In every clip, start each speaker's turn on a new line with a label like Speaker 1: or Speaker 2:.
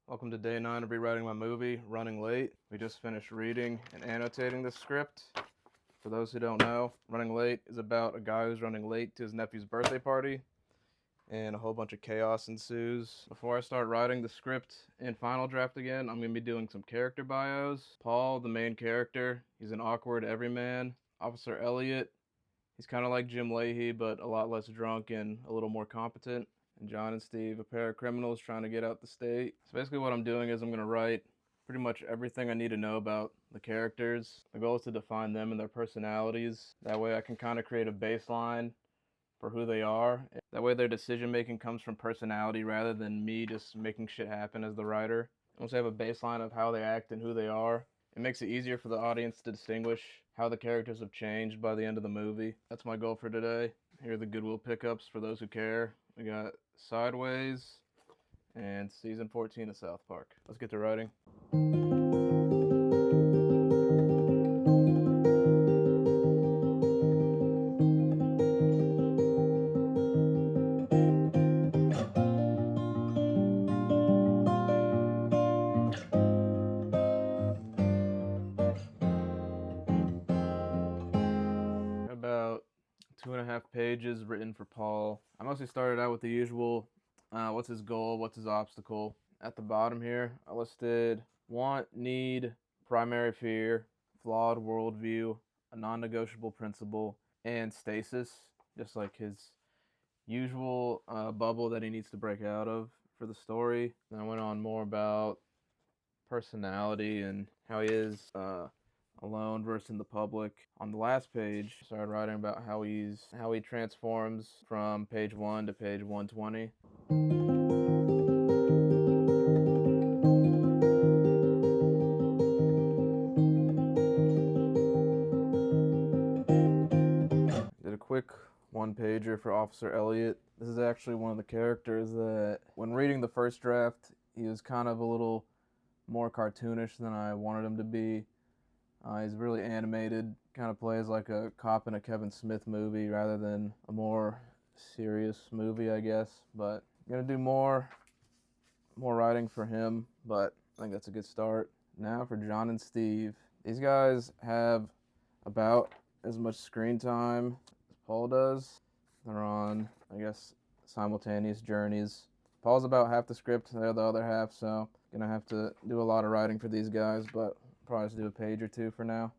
Speaker 1: Welcome to day 9 of rewriting my movie, Running Late. We just finished reading and annotating the script. For those who don't know, Running Late is about a guy who's running late to his nephew's birthday party, and a whole bunch of chaos ensues. Before I start writing the script and final draft again, I'm going to be doing some character bios. Paul, the main character, he's an awkward everyman. Officer Elliot, he's kind of like Jim Leahy, but a lot less drunk and a little more competent. And John and Steve, a pair of criminals trying to get out the state. So basically what I'm doing is I'm going to write pretty much everything I need to know about the characters. The goal is to define them and their personalities. That way I can kind of create a baseline for who they are. That way their decision making comes from personality rather than me just making shit happen as the writer. Once I have a baseline of how they act and who they are, it makes it easier for the audience to distinguish how the characters have changed by the end of the movie. That's my goal for today. Here are the Goodwill pickups for those who care. We got Sideways and season 14 of South Park. Let's get to writing. About 2.5 pages written for Paul. I mostly started out with the usual what's his goal, what's his obstacle. At the bottom here, I listed want, need, primary fear, flawed worldview, a non-negotiable principle, and stasis, just like his usual bubble that he needs to break out of for the story. Then I went on more about personality and how he is alone versus in the public. On the last page, I started writing about how he transforms from page 1 to page 120. Did a quick one-pager for Officer Elliot. This is actually one of the characters that, when reading the first draft, he was kind of a little more cartoonish than I wanted him to be. He's really animated, kind of plays like a cop in a Kevin Smith movie rather than a more serious movie, I guess. But I'm gonna do more writing for him, but I think that's a good start. Now for John and Steve. These guys have about as much screen time as Paul does. They're on, I guess, simultaneous journeys. Paul's about half the script, they're the other half, so gonna have to do a lot of writing for these guys, but probably just do a page or two for now.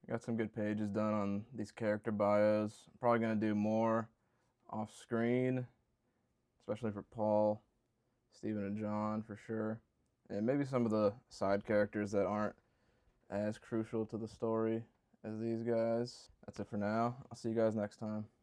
Speaker 1: Got some good pages done on these character bios. I'm probably going to do more off screen, especially for Paul, Stephen, and John for sure. And maybe some of the side characters that aren't as crucial to the story as these guys. That's it for now. I'll see you guys next time.